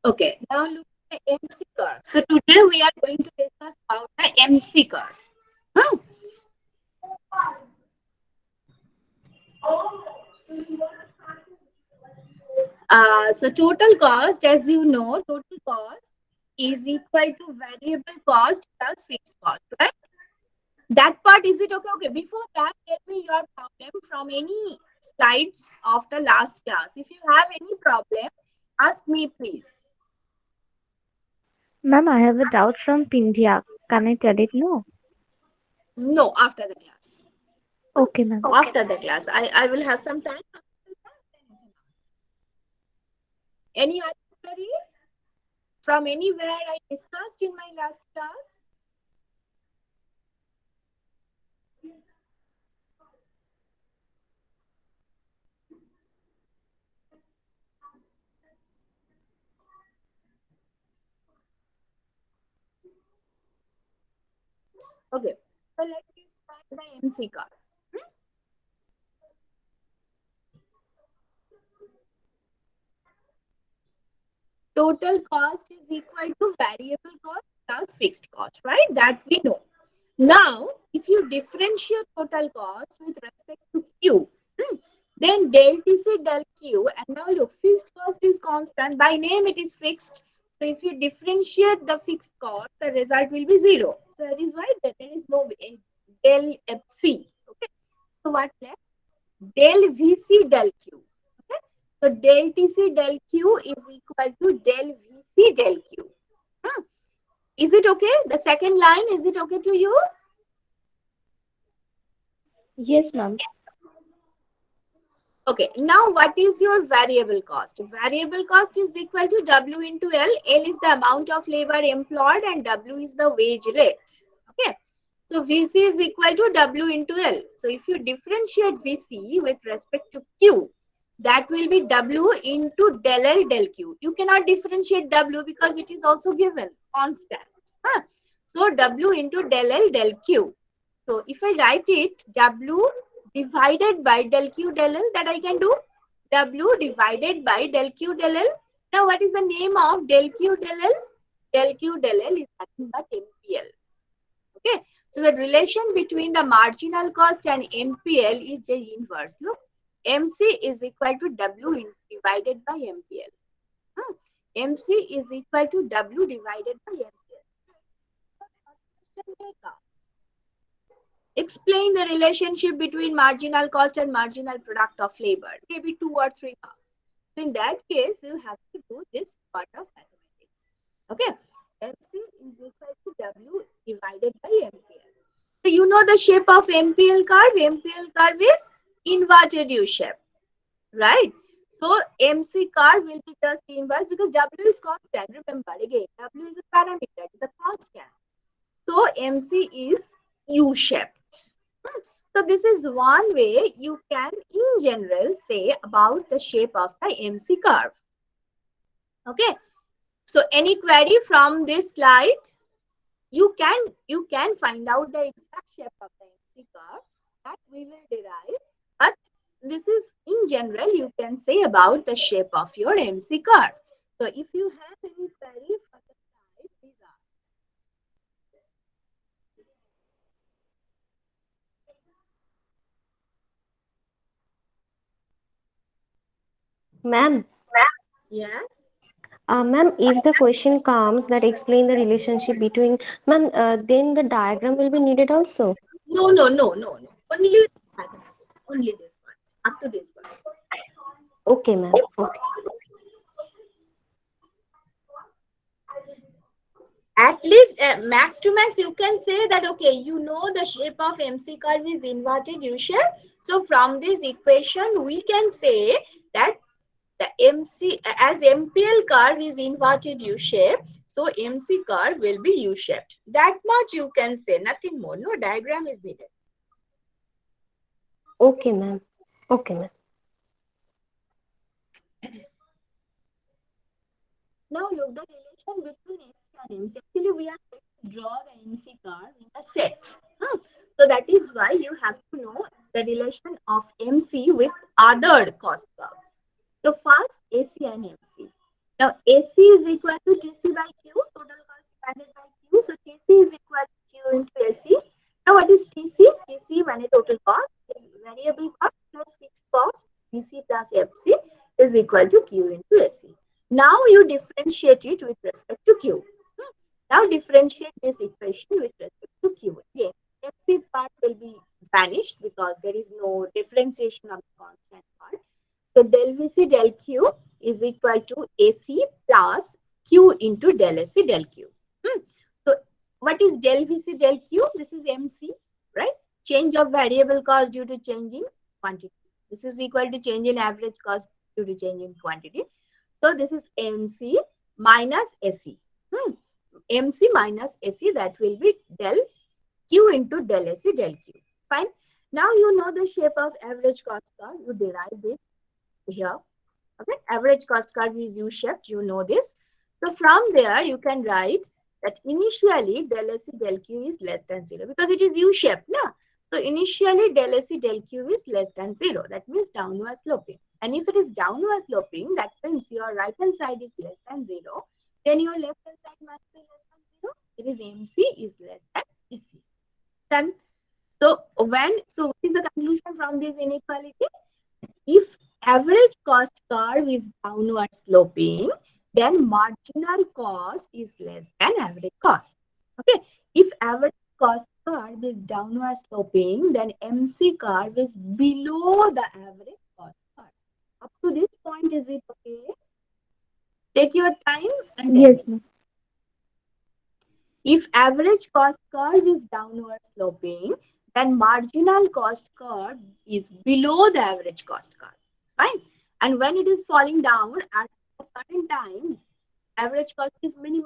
Okay, now look at the MC curve. So today we are going to discuss about the MC curve. Huh? So total cost, as you know, total cost is equal to variable cost plus fixed cost, right? That part, is it okay? Okay, before that, tell me your problem from any slides of the last class. If you have any problem, ask me please. Ma'am, I have a doubt from Pindya. Can I tell it? No. No, after the class. Okay, ma'am. After the class, I will have some time. Any other query from anywhere I discussed in my last class? Okay, so let's start the MC card. Total cost is equal to variable cost plus fixed cost, right? That we know. Now, if you differentiate total cost with respect to Q, then del TC del Q, and now look, fixed cost is constant. By name, it is fixed. So if you differentiate the fixed cost, the result will be zero. So that is why there is no del FC. Okay. So what left? Del VC del Q. Okay. So del TC del Q is equal to del VC del Q. Hmm. Is it okay? The second line, is it okay to you? Yes, ma'am. Okay, now what is your variable cost? Variable cost is equal to W into L. L is the amount of labor employed and W is the wage rate. Okay, so VC is equal to W into L. So if you differentiate VC with respect to Q, that will be W into del L del Q. You cannot differentiate W because it is also given constant. Huh? So W into del L del Q. So if I write it W divided by del Q del L, that I can do W divided by del Q del L. Now what is the name of del Q del L? Del Q del L is nothing but MPL. Okay. So the relation between the marginal cost and MPL is the inverse. Look, MC is equal to W divided by MPL. Hmm. MC is equal to W divided by MPL. Explain the relationship between marginal cost and marginal product of labor. Maybe 2 or 3 marks. So in that case, you have to do this part of mathematics. Okay. MC is equal to W divided by MPL. So you know the shape of MPL curve. MPL curve is inverted U shape, right? So MC curve will be just inverse because W is constant. Remember again, W is a parameter, it's a constant. So MC is U shaped. So this is one way you can in general say about the shape of the MC curve. Okay. So any query from this slide, you can find out the exact shape of the MC curve that we will derive. But this is in general you can say about the shape of your MC curve. So if you have any query for the slide, please ask. Ma'am, Yes. ma'am, if the question comes that explain the relationship between, ma'am, then the diagram will be needed also. No, no, no, no, no. Only mathematics. Only this one. Up to this one. Okay, ma'am. Okay. At least max to max, you can say that okay, you know the shape of MC curve is inverted U shape. So from this equation, we can say that the MC as MPL curve is inverted U shape. So MC curve will be U shaped. That much you can say. Nothing more. No diagram is needed. Okay, ma'am. Okay, ma'am. Now look the relation between MC and MC. Actually, we are going to draw the MC curve in a set. So that is why you have to know the relation of MC with other cost curves. So first AC and MC. Now AC is equal to TC by Q, total cost divided by Q. So TC is equal to Q into AC. Now what is TC? TC when total cost is variable cost plus fixed cost, DC plus FC is equal to Q into AC. Now you differentiate it with respect to Q. Now differentiate this equation with respect to Q. Again, FC part will be vanished because there is no differentiation of the constant part. So del Vc del Q is equal to AC plus Q into del AC del Q. So what is del Vc del Q? This is MC, right? Change of variable cost due to change in quantity. This is equal to change in average cost due to change in quantity. So this is MC minus AC. MC minus AC, that will be del Q into del AC del Q. Fine. Now you know the shape of average cost curve. You derive it here. Okay, average cost curve is U-shaped, you know this. So from there you can write that initially del AC del Q is less than 0 because it is U-shaped. No? So initially del AC del Q is less than 0. That means downward sloping. And if it is downward sloping, that means your right hand side is less than 0. Then your left hand side must be less than 0. It is MC is less than AC. Then, so what is the conclusion from this inequality? If average cost curve is downward sloping, then marginal cost is less than average cost. Okay. If average cost curve is downward sloping, then MC curve is below the average cost curve. Up to this point, is it okay? Take your time and tell Yes, me. ma'am. If average cost curve is downward sloping, then marginal cost curve is below the average cost curve. Fine. And when it is falling down at a certain time, average cost is minimum,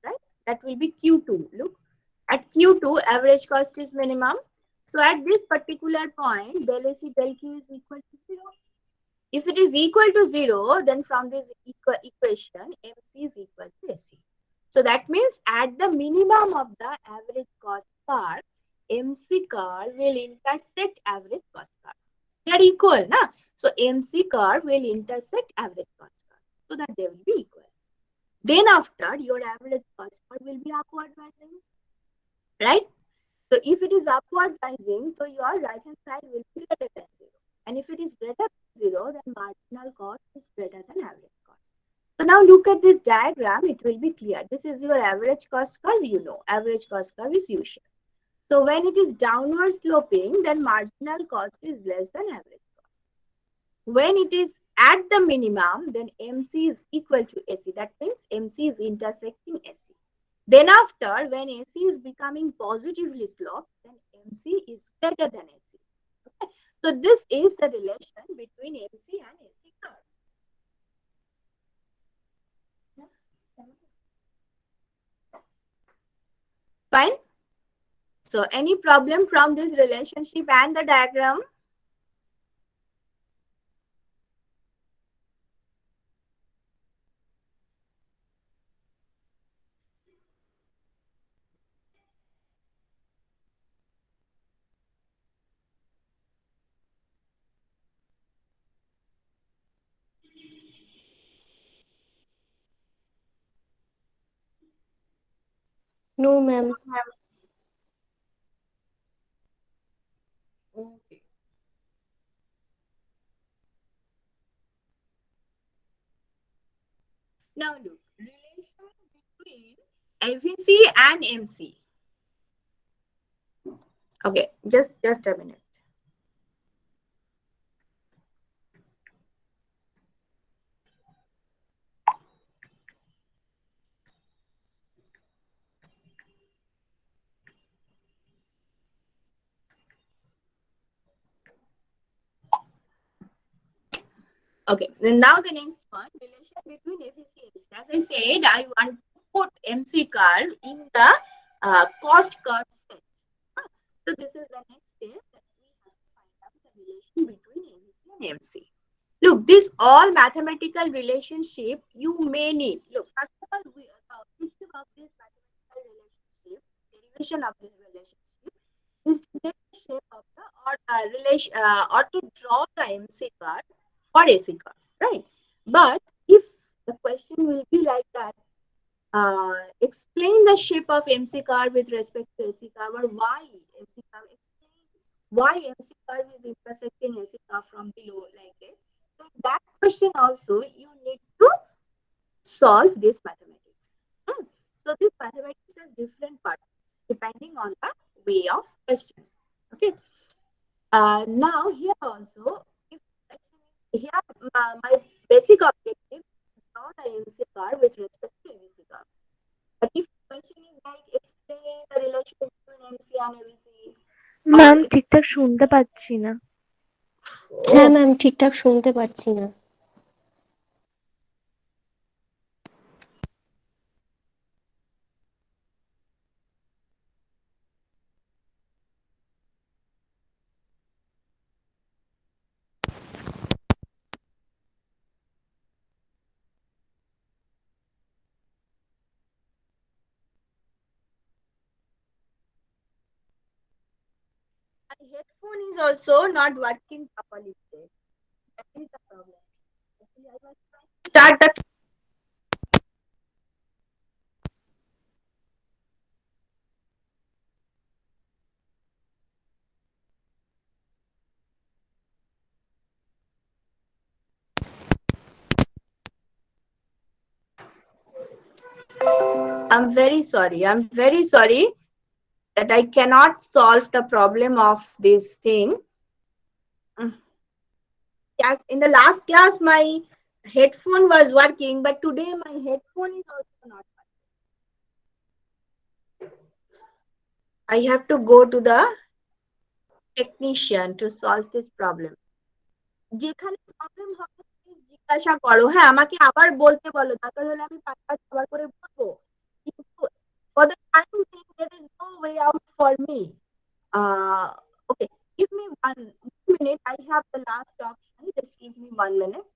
right? That will be Q2. Look, at Q2, average cost is minimum. So at this particular point, del AC del Q is equal to 0. If it is equal to 0, then from this equation, MC is equal to AC. So that means at the minimum of the average cost curve, MC curve will intersect average cost curve. They are equal, na? So MC curve will intersect average cost curve, so that they will be equal. Then after, your average cost curve will be upward rising, right? So if it is upward rising, so your right hand side will be greater than 0. And if it is greater than 0, then marginal cost is greater than average cost. So now look at this diagram, it will be clear. This is your average cost curve, you know. Average cost curve is U-shaped. So when it is downward sloping, then marginal cost is less than average cost. When it is at the minimum, then MC is equal to AC. That means MC is intersecting AC. Then after, when AC is becoming positively sloped, then MC is greater than AC. Okay? So this is the relation between MC and AC curve. Fine. So any problem from this relationship and the diagram? No, ma'am. Okay. Now look, relation between FVC and MC. Okay, just a minute. Okay, then now the next one, relation between FVC and MC. As I said, I want to put MC curve in the cost curve set. So this is the next step that we have to find out the relation between FVC and MC. Look, this all mathematical relationship you may need. Look, first of all, we objective of this mathematical relationship, derivation of this relationship, is to get the shape of the or to draw the MC curve for AC curve, right? But if the question will be like that. Explain the shape of MC curve with respect to AC curve, or why MC curve. Explain why MC curve is intersecting AC curve from below like this. So that question also you need to solve this mathematics. Hmm. So this mathematics has different parts depending on the way of question. Okay. Now here also, if question is here, my basic objective is draw the MC curve with respect to ABC curve. But if question is like explain the relation between MC and ABC, or ma'am ঠিকঠাক শুনতে পাচ্ছি না। হ্যাঁ ma'am ঠিকঠাক শুনতে পাচ্ছি না। my headphone is also not working properly today. That is the problem. Actually, I was trying to start the. I'm very sorry. I'm very sorry that I cannot solve the problem of this thing. Yes, in the last class, my headphone was working, but today my headphone is also not working. I have to go to the technician to solve this problem. যেখানে problem হবে জিজ্ঞাসা করো, হ্যাঁ আমাকে আবার বলতে বলো, দরকার হলে আমি 5 বার 6 বার করে বলবো, কিন্তু for the time being there is no way out for me. Okay, give me 1 minute. I have the last option. Just give me 1 minute.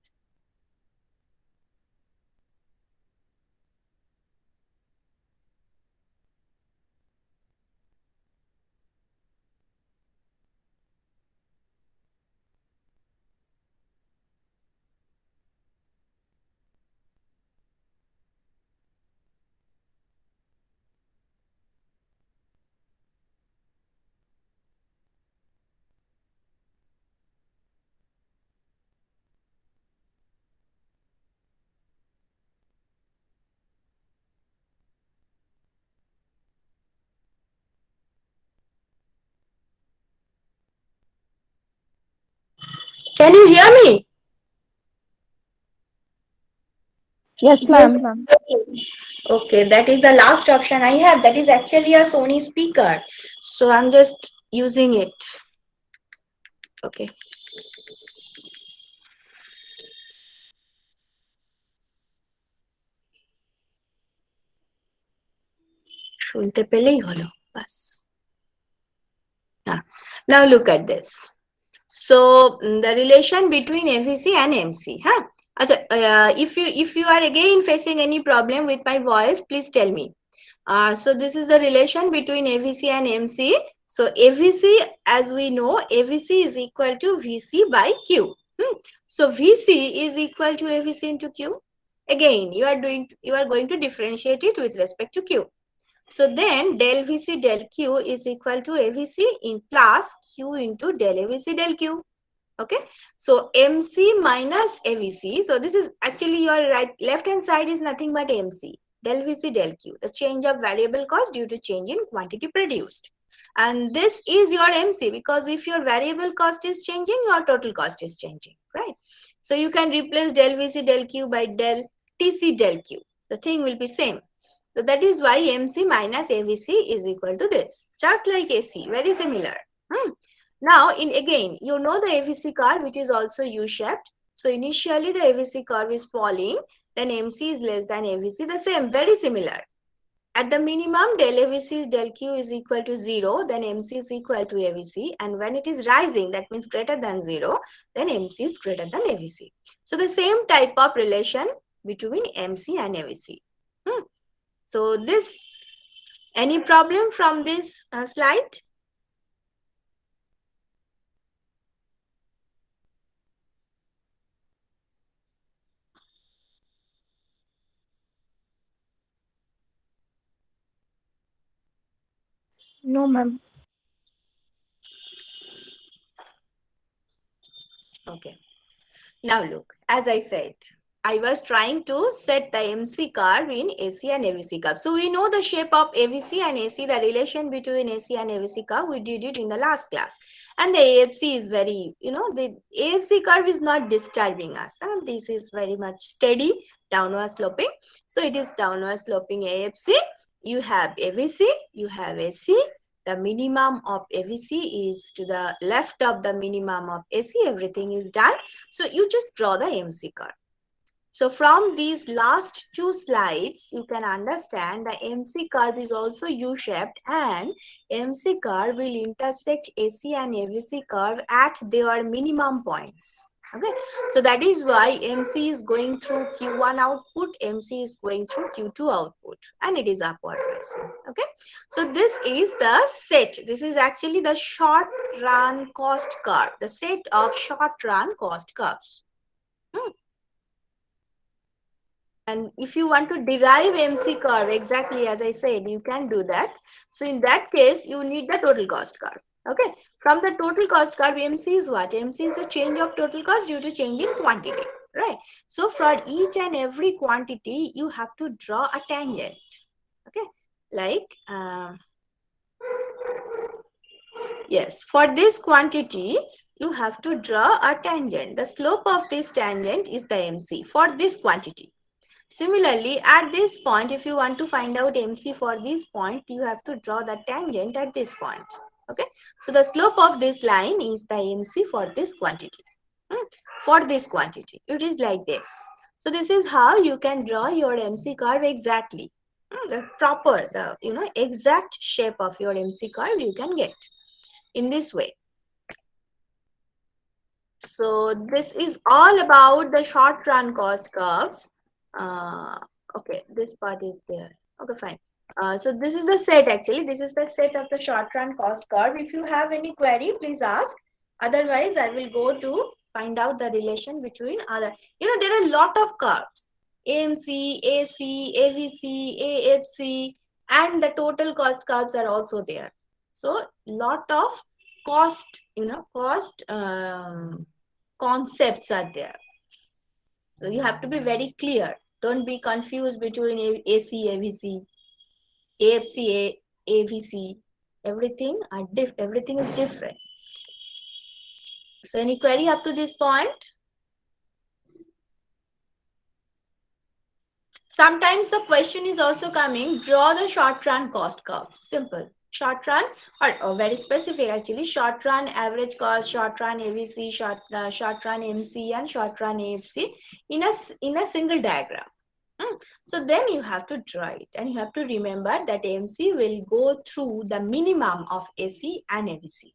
Can you hear me? Yes, ma'am. Okay, that is the last option I have. That is actually a Sony speaker. So I'm just using it. Okay. শুনতে পেলেই হলো, বাস। Now look at this. So the relation between FEC and MC. Huh? If you are again facing any problem with my voice, please tell me. So this is the relation between AVC and MC. So AVC, as we know, AVC is equal to VC by Q. So VC is equal to AVC into Q. Again, you are going to differentiate it with respect to Q. So then del VC del Q is equal to AVC in plus Q into del AVC del Q. Okay, so MC minus AVC. So this is actually your left hand side is nothing but MC. Del VC del Q, the change of variable cost due to change in quantity produced. And this is your MC, because if your variable cost is changing, your total cost is changing, right? So you can replace del VC del Q by del TC del Q. The thing will be same. So that is why MC minus AVC is equal to this. Just like AC, very similar. Now, again, you know the AVC curve, which is also U-shaped. So initially the AVC curve is falling, then MC is less than AVC, the same, very similar. At the minimum, del AVC del Q is equal to 0, then MC is equal to AVC. And when it is rising, that means greater than 0, then MC is greater than AVC. So the same type of relation between MC and AVC. So this, any problem from this slide? No, ma'am. Okay. Now look, as I said, I was trying to set the MC curve in AC and AVC curve. So we know the shape of AVC and AC, the relation between AC and AVC curve. We did it in the last class. And the AFC is very, the AFC curve is not disturbing us. And this is very much steady, downward sloping. So it is downward sloping AFC. You have AVC, you have AC. The minimum of AVC is to the left of the minimum of AC. Everything is done. So you just draw the MC curve. So from these last two slides, you can understand the MC curve is also U-shaped, and MC curve will intersect AC and AVC curve at their minimum points. Okay, so that is why MC is going through Q1 output, MC is going through Q2 output, and it is upward rising. Okay, so this is the set. This is actually the short run cost curve, the set of short run cost curves. And if you want to derive MC curve, exactly as I said, you can do that. So in that case, you need the total cost curve. Okay. From the total cost curve, MC is what? MC is the change of total cost due to change in quantity. Right. So for each and every quantity, you have to draw a tangent. Okay. Like, yes, for this quantity, you have to draw a tangent. The slope of this tangent is the MC for this quantity. Similarly, at this point, if you want to find out MC for this point, you have to draw the tangent at this point. Okay. So the slope of this line is the MC for this quantity. For this quantity, it is like this. So this is how you can draw your MC curve exactly. The proper, exact shape of your MC curve you can get in this way. So this is all about the short run cost curves. Okay, this part is there. Okay, fine. So this is the set actually. This is the set of the short run cost curve. If you have any query, please ask. Otherwise, I will go to find out the relation between other. There are a lot of curves. AMC, AC, AVC, AFC, and the total cost curves are also there. So lot of cost, concepts are there. So you have to be very clear. Don't be confused between AC, AVC, AFC, AVC. Everything is different. So any query up to this point? Sometimes the question is also coming, draw the short run cost curve. Simple. Short run, or very specific actually, short run average cost, short run AVC, short run MC, and short run AFC in a single diagram. So then you have to draw it, and you have to remember that MC will go through the minimum of AC and AVC.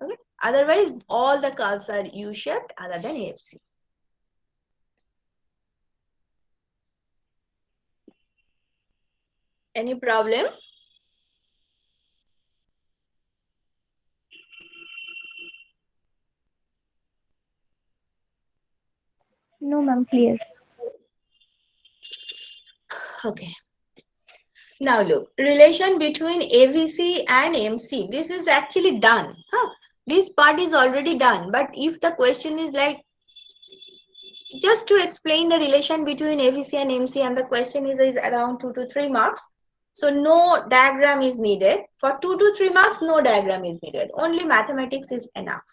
Okay. Otherwise, all the curves are U-shaped other than AFC. Any problem? No, ma'am, clear. Okay. Now look, relation between AVC and MC. This is actually done. This part is already done. But if the question is like, just to explain the relation between AVC and MC, and the question is around 2 to 3 marks. So no diagram is needed. For 2 to 3 marks, no diagram is needed. Only mathematics is enough.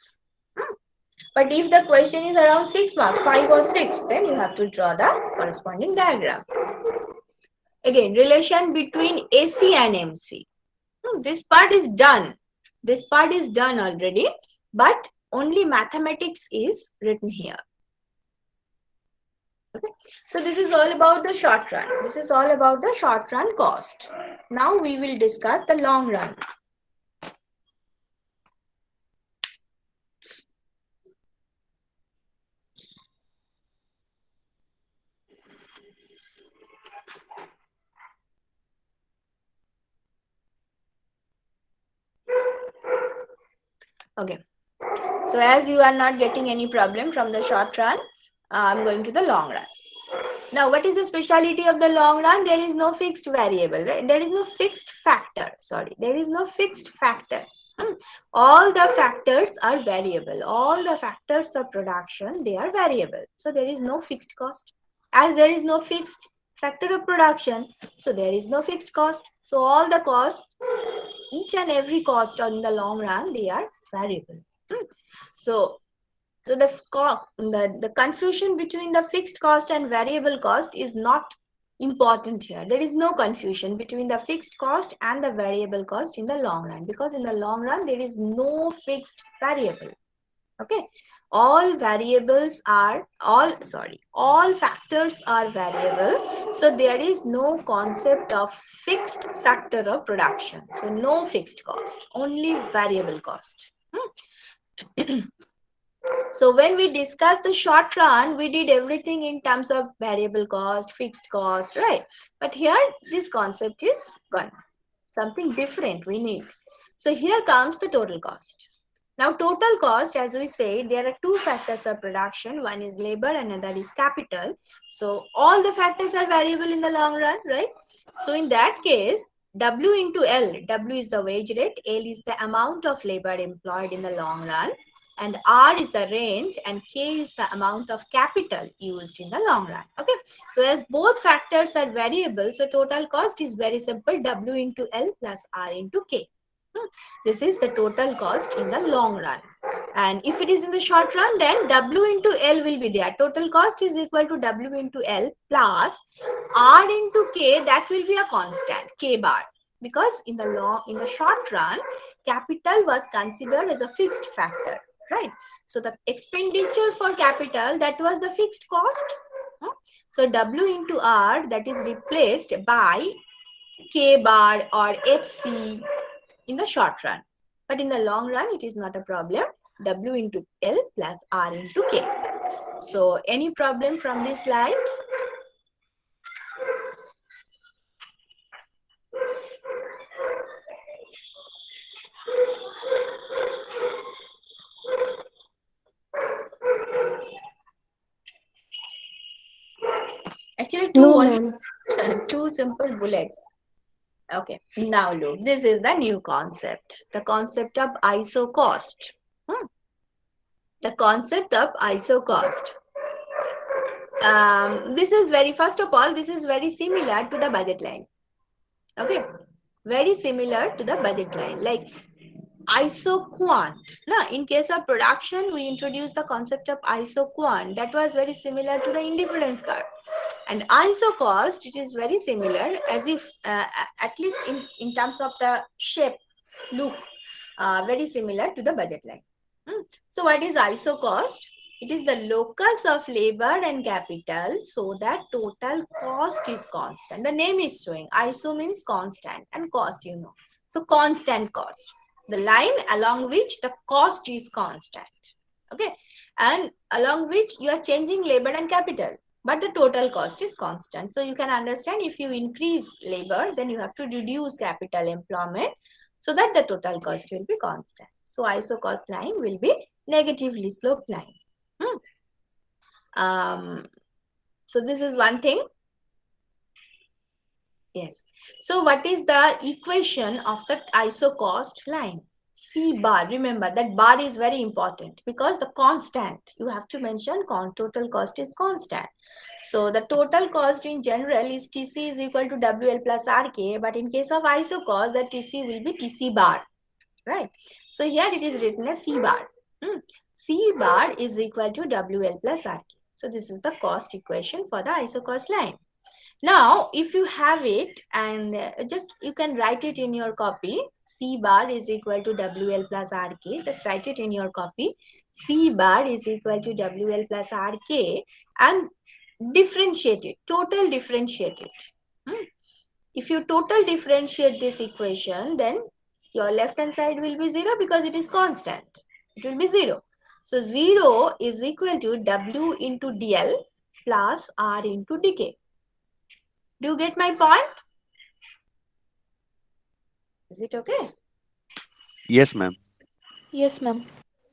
But if the question is around 6 marks, 5 or 6, then you have to draw the corresponding diagram. Again, relation between AC and MC. This part is done. This part is done already, but only mathematics is written here. Okay. So this is all about the short run. This is all about the short run cost. Now we will discuss the long run. Okay. So as you are not getting any problem from the short run, I'm going to the long run. Now, what is the speciality of the long run? There is no fixed variable, right? There is no fixed factor. Sorry, there is no fixed factor. All the factors are variable. All the factors of production, they are variable. So there is no fixed cost. As there is no fixed factor of production, so there is no fixed cost. So all the costs, each and every cost in the long run, they are variable. So the confusion between the fixed cost and variable cost is not important here. There is no confusion between the fixed cost and the variable cost in the long run, because in the long run there is no fixed variable. Okay, all factors are variable, so there is no concept of fixed factor of production. So no fixed cost, only variable cost. So when we discussed the short run, we did everything in terms of variable cost, fixed cost, right? But here this concept is gone. Something different we need. So here comes the total cost. Now total cost, as we say, there are two factors of production. One is labor and another is capital. So all the factors are variable in the long run, right? So in that case, W into L, W is the wage rate, L is the amount of labor employed in the long run, and R is the range, and K is the amount of capital used in the long run. Okay, so as both factors are variable, so total cost is very simple, W into L plus R into K. This is the total cost in the long run. And if it is in the short run, then W into L will be there. Total cost is equal to W into L plus R into K, that will be a constant, K bar. Because in the short run, capital was considered as a fixed factor, right? So the expenditure for capital, that was the fixed cost. So W into R, that is replaced by K bar or FC in the short run. But in the long run, it is not a problem. W into L plus R into K. So any problem from this slide? Actually, two simple bullets. Okay, now look, this is the new concept, the concept of ISO cost. The concept of ISO cost. This is first of all, this is very similar to the budget line. Okay, very similar to the budget line, like ISO quant. Now, in case of production, we introduced the concept of ISO quant. That was very similar to the indifference curve. And ISO cost, it is very similar, as if at least in terms of the shape, look, very similar to the budget line. So what is ISO cost? It is the locus of labor and capital, so that total cost is constant. The name is showing. ISO means constant, and cost, you know. So constant cost. The line along which the cost is constant. Okay. And along which you are changing labor and capital, but the total cost is constant. So you can understand, if you increase labor, then you have to reduce capital employment so that the total cost will be constant. So ISO cost line will be negatively sloped line. So this is one thing. Yes. So what is the equation of the ISO cost line? C bar. Remember that bar is very important, because the constant, you have to mention total cost is constant. So the total cost in general is TC is equal to WL plus RK, but in case of ISO cost, the TC will be TC bar, right? So here it is written as C bar. C bar is equal to WL plus RK. So this is the cost equation for the ISO cost line. Now, if you have it, and just you can write it in your copy, C bar is equal to WL plus RK. Just write it in your copy. C bar is equal to WL plus RK, and differentiate it, total differentiate it. If you total differentiate this equation, then your left hand side will be 0, because it is constant. It will be 0. So 0 is equal to W into DL plus R into DK. Do you get my point? Is it okay? Yes, ma'am. Yes, ma'am.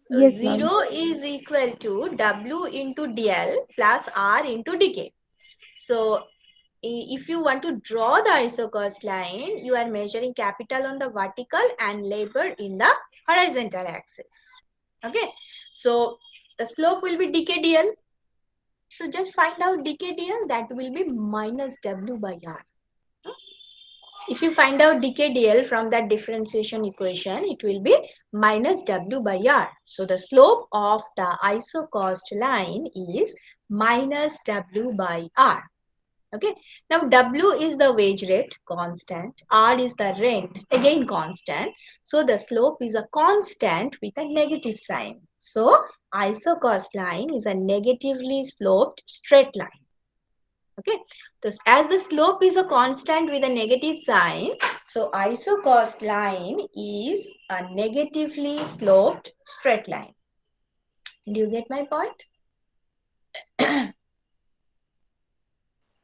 Yes, 0 is equal to W into DL plus R into DK. So if you want to draw the isocost line, you are measuring capital on the vertical and labor in the horizontal axis. Okay, so the slope will be decadal. So just find out decadal, that will be minus W by R. If you find out decadal from that differentiation equation, it will be minus W by R. So the slope of the isocost line is minus W by R. Okay, now W is the wage rate, constant. R is the rent, again constant. So the slope is a constant with a negative sign. So isocost line is a negatively sloped straight line. Okay, so as the slope is a constant with a negative sign, so isocost line is a negatively sloped straight line. Do you get my point?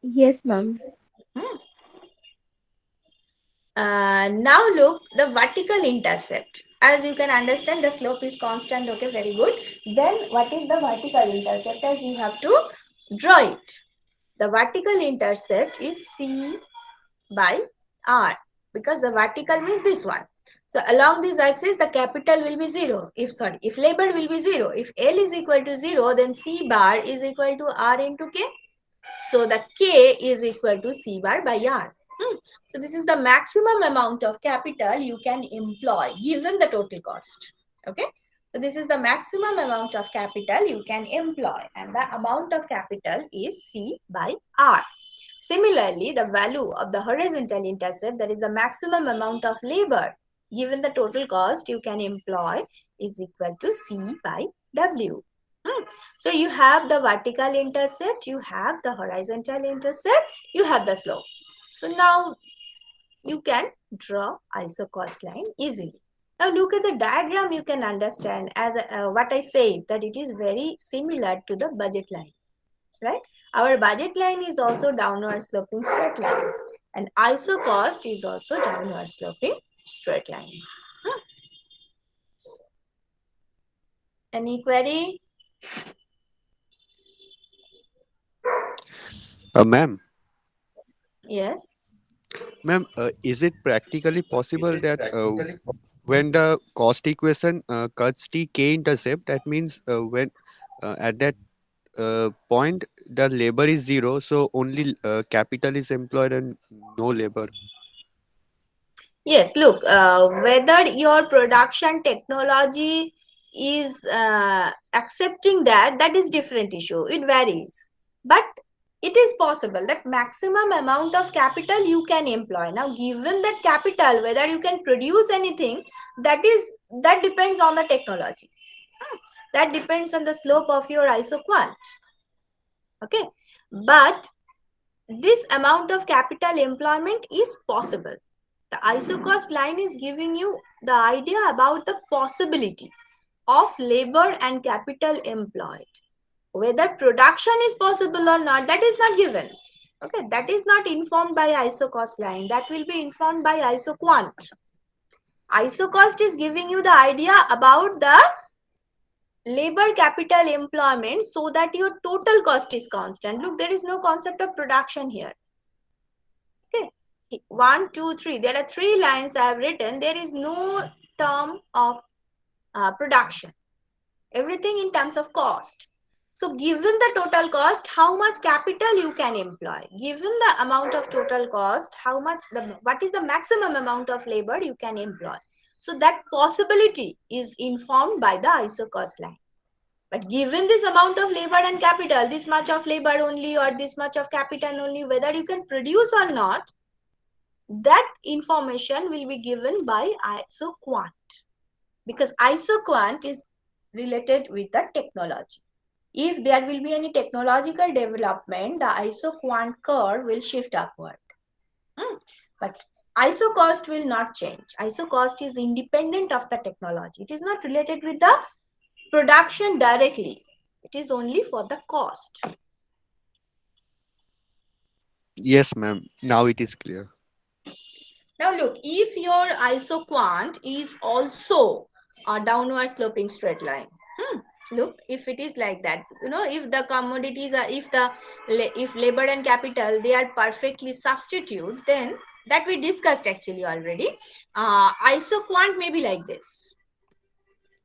Yes, ma'am. Now look, the vertical intercept. As you can understand, the slope is constant. Okay, very good. Then what is the vertical intercept? As you have to draw it. The vertical intercept is C by R, because the vertical means this one. So along this axis, the capital will be 0. If labor will be 0. If L is equal to 0, then C bar is equal to R into K. So the K is equal to C bar by R. So this is the maximum amount of capital you can employ given the total cost. Okay. So this is the maximum amount of capital you can employ, and the amount of capital is C by R. Similarly, the value of the horizontal intercept, that is the maximum amount of labor given the total cost you can employ, is equal to C by W. So you have the vertical intercept, you have the horizontal intercept, you have the slope. So now you can draw isocost line easily. Now look at the diagram, you can understand as what I said, that it is very similar to the budget line, right? Our budget line is also downward sloping straight line, and isocost is also downward sloping straight line. Any query? Ma'am, Yes. ma'am, is it practically possible that when the cost equation cuts the K intercept, that means when at that point the labor is 0, so only capital is employed and no labor? Yes, look, whether your production technology is accepting that, that is different issue. It varies. But it is possible that maximum amount of capital you can employ. Now, given that capital, whether you can produce anything, that depends on the technology. That depends on the slope of your isoquant. Okay. But this amount of capital employment is possible. The isocost line is giving you the idea about the possibility of labor and capital employed. Whether production is possible or not, that is not given. Okay, that is not informed by isocost line. That will be informed by isoquant. Isocost is giving you the idea about the labor capital employment so that your total cost is constant. Look, there is no concept of production here. Okay. 1, 2, 3. There are 3 lines I have written. There is no term of production. Everything in terms of cost. So given the total cost, how much capital you can employ? Given the amount of total cost, what is the maximum amount of labor you can employ? So that possibility is informed by the isocost line. But given this amount of labor and capital, this much of labor only or this much of capital only, whether you can produce or not, that information will be given by isoquant, because isoquant is related with the technology. If there will be any technological development, the isoquant curve will shift upward. But isocost will not change. Isocost is independent of the technology. It is not related with the production directly. It is only for the cost. Yes, ma'am. Now it is clear. Now look, if your isoquant is also a downward sloping straight line, Look, if it is like that, if the commodities are, if labor and capital, they are perfectly substitute, then that we discussed actually already. Isoquant may be like this.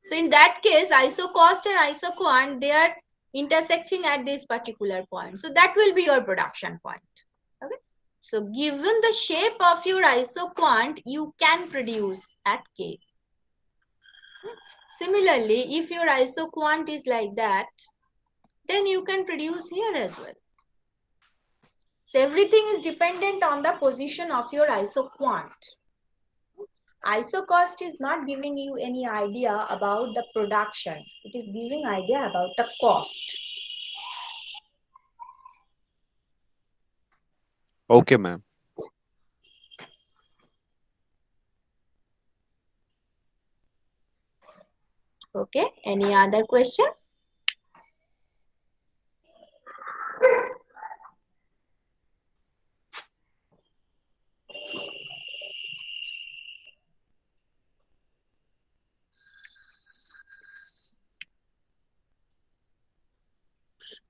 So in that case, isocost and isoquant, they are intersecting at this particular point. So that will be your production point. Okay. So given the shape of your isoquant, you can produce at K. Similarly, if your isoquant is like that, then you can produce here as well. So everything is dependent on the position of your isoquant. Isocost is not giving you any idea about the production. It is giving idea about the cost. Okay, ma'am. Okay, any other question?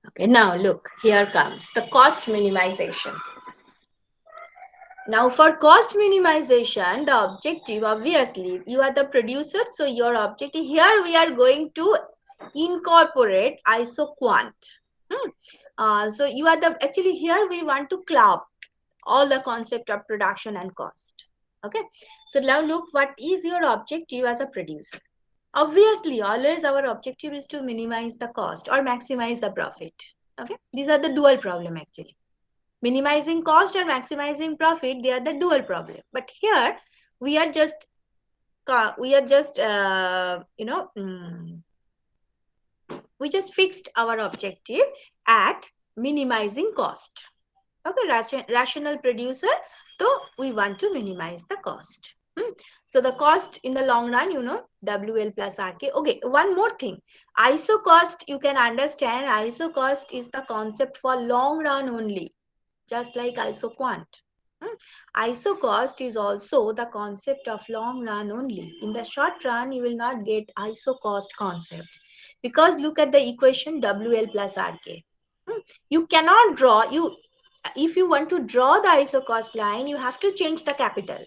Okay, now look, here comes the cost minimization. Now for cost minimization, the objective, obviously, you are the producer, so your objective, here we are going to incorporate isoquant. So you are the, actually here we want to club all the concept of production and cost. Okay, so now look, what is your objective as a producer? Obviously, always our objective is to minimize the cost or maximize the profit. Okay, these are the dual problem actually. Minimizing cost and maximizing profit, they are the dual problem. But here we are just we just fixed our objective at minimizing cost. Okay, rational producer, so we want to minimize the cost. So the cost in the long run, WL plus RK. Okay, one more thing. ISO cost, you can understand, ISO cost is the concept for long run only, just like isoquant. ISO cost is also the concept of long run only. In the short run, you will not get ISO cost concept, because look at the equation WL plus RK. You cannot draw, if you want to draw the ISO cost line, you have to change the capital.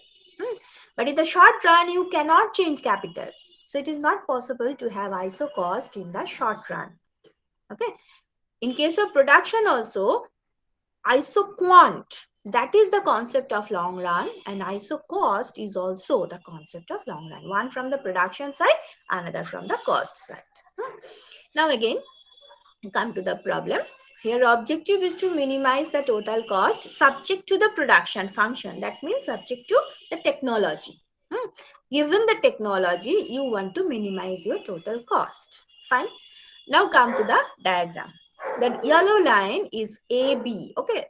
But in the short run, you cannot change capital. So it is not possible to have ISO cost in the short run. Okay. In case of production also, isoquant, that is the concept of long run, and ISO cost is also the concept of long run. One from the production side, another from the cost side. Now again, come to the problem. Here objective is to minimize the total cost subject to the production function. That means subject to the technology. Given the technology, you want to minimize your total cost. Fine. Now come to the diagram. That yellow line is AB. Okay,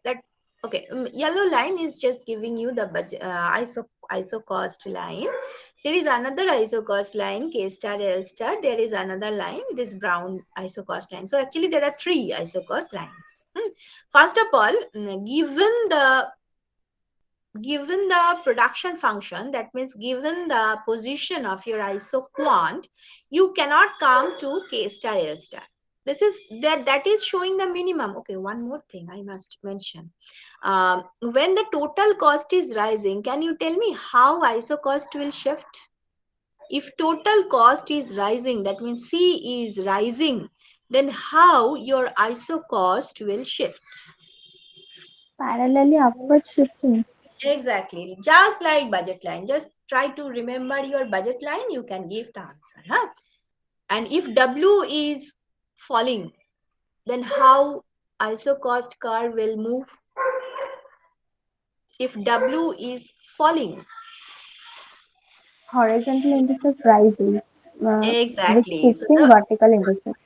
yellow line is just giving you the budget, ISO cost line. There is another ISO cost line, K star, L star. There is another line, this brown ISO cost line. So actually there are three ISO cost lines. First of all, given the production function, that means given the position of your isoquant, you cannot come to K star, L star. This is that is showing the minimum. Okay, one more thing I must mention. When the total cost is rising, can you tell me how ISO cost will shift? If total cost is rising, that means C is rising, then how your ISO cost will shift? Parallelly upward shifting. Exactly, just like budget line. Just try to remember your budget line, you can give the answer. And if W is falling, then how ISO cost curve will move? If W is falling. Horizontal intercept rises. Exactly. With shifting vertical intercept.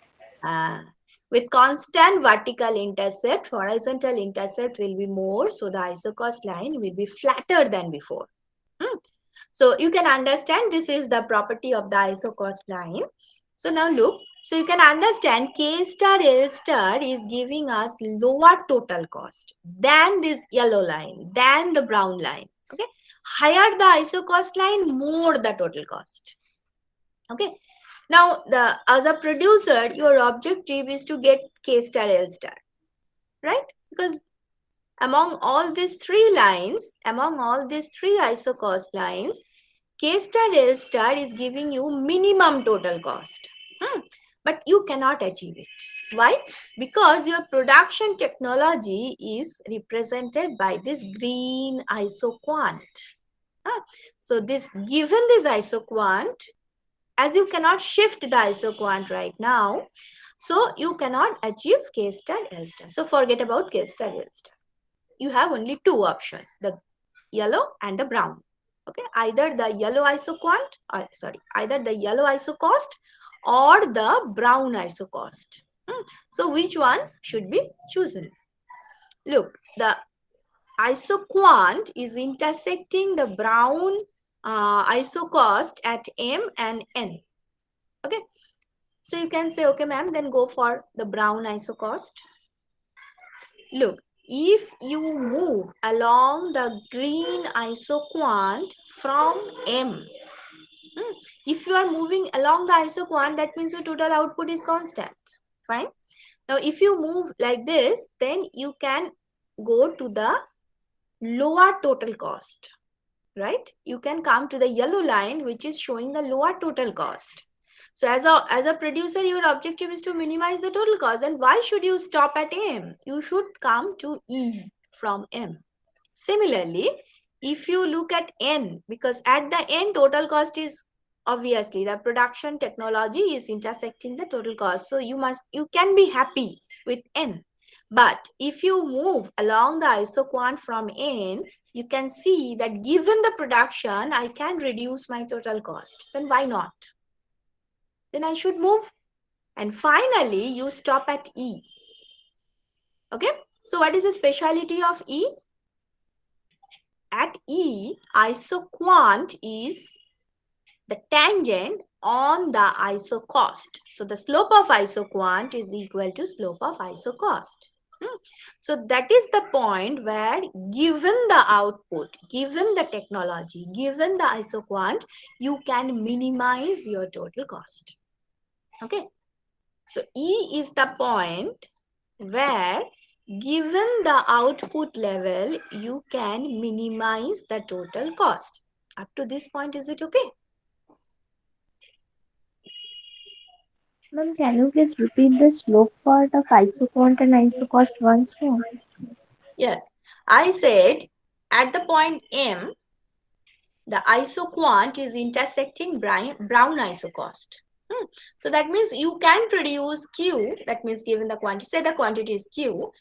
With constant vertical intercept, horizontal intercept will be more. So the ISO cost line will be flatter than before. So you can understand this is the property of the ISO cost line. So now look, so you can understand K star L star is giving us lower total cost than this yellow line, than the brown line. Okay, higher the ISO cost line, more the total cost. Okay, Now, as a producer, your objective is to get K star L star, right? Because among all these three lines, among all these three isocost lines, K star L star is giving you minimum total cost. But you cannot achieve it. Why? Because your production technology is represented by this green isoquant. So given this isoquant, as you cannot shift the isoquant right now, so you cannot achieve K star L star. So forget about K star L star. You have only two options, the yellow and the brown. Okay, either the yellow isoquant, or either the yellow isocost or the brown isocost. So which one should be chosen? Look, the isoquant is intersecting the brown isocost at M and N. Okay, so you can say, okay, ma'am, then go for the brown isocost. Look, if you move along the green isoquant from M, if you are moving along the isoquant, that means your total output is constant. Fine. Now, if you move like this, then you can go to the lower total cost, right? You can come to the yellow line, which is showing the lower total cost. So as a producer, your objective is to minimize the total cost. Then why should you stop at M? You should come to E from M. Similarly, if you look at N, because at the end, total cost is obviously the production technology is intersecting the total cost. So you can be happy with N. But if you move along the isoquant from N, you can see that given the production, I can reduce my total cost. Then why not? Then I should move. And finally, you stop at E. Okay. So what is the speciality of E? At E, isoquant is the tangent on the isocost. So the slope of isoquant is equal to slope of isocost. So that is the point where, given the output, given the technology, given the isoquant, you can minimize your total cost. Okay. So E is the point where, given the output level, you can minimize the total cost. Up to this point, is it okay? Ma'am, can you please repeat the slope part of isoquant and isocost once more? Yes. I said at the point M, the isoquant is intersecting brown isocost. So that means you can produce Q, that means given the quantity, say the quantity is Q.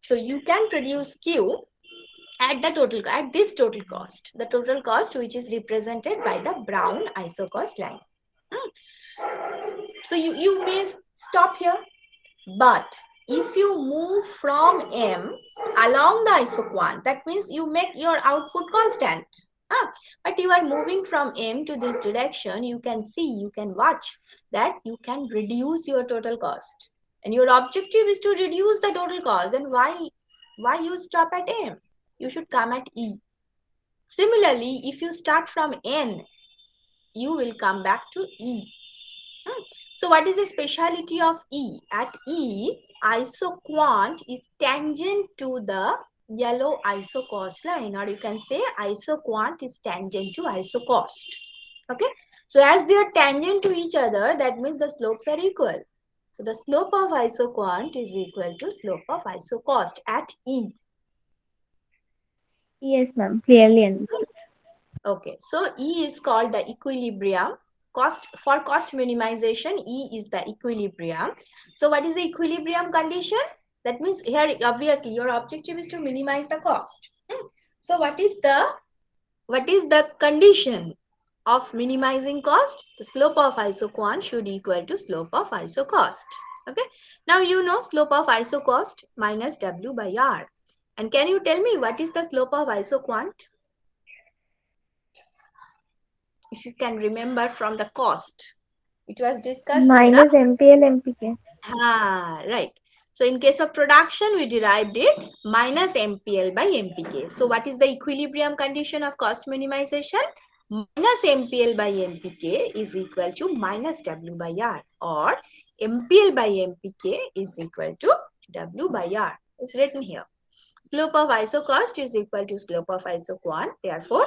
So you can produce Q at this total cost, the total cost which is represented by the brown isocost line. So you may stop here, but if you move from M along the isoquant, that means you make your output constant. But you are moving from M to this direction, you can see, you can watch that you can reduce your total cost. And your objective is to reduce the total cost. Then why you stop at M? You should come at E. Similarly, if you start from N, you will come back to E. So what is the speciality of E? At E, isoquant is tangent to the yellow isocost line, or you can say isoquant is tangent to isocost. Okay. So as they are tangent to each other, that means the slopes are equal. So the slope of isoquant is equal to slope of isocost at E. Yes, ma'am. Clearly understood. Okay. So E is called the equilibrium. For cost minimization, E is the equilibrium. So what is the equilibrium condition? That means here, obviously, your objective is to minimize the cost. So what is the condition of minimizing cost? The slope of isoquant should equal to slope of isocost. Okay. Now you know slope of isocost minus W by R. And can you tell me what is the slope of isoquant? If you can remember from the cost, it was discussed Minus MPL MPK. right. So in case of production, we derived it minus MPL by MPK. So what is the equilibrium condition of cost minimization? minus MPL by MPK is equal to minus W by R, or MPL by MPK is equal to W by R. It's written here. Slope of isocost is equal to slope of isoquant. Therefore,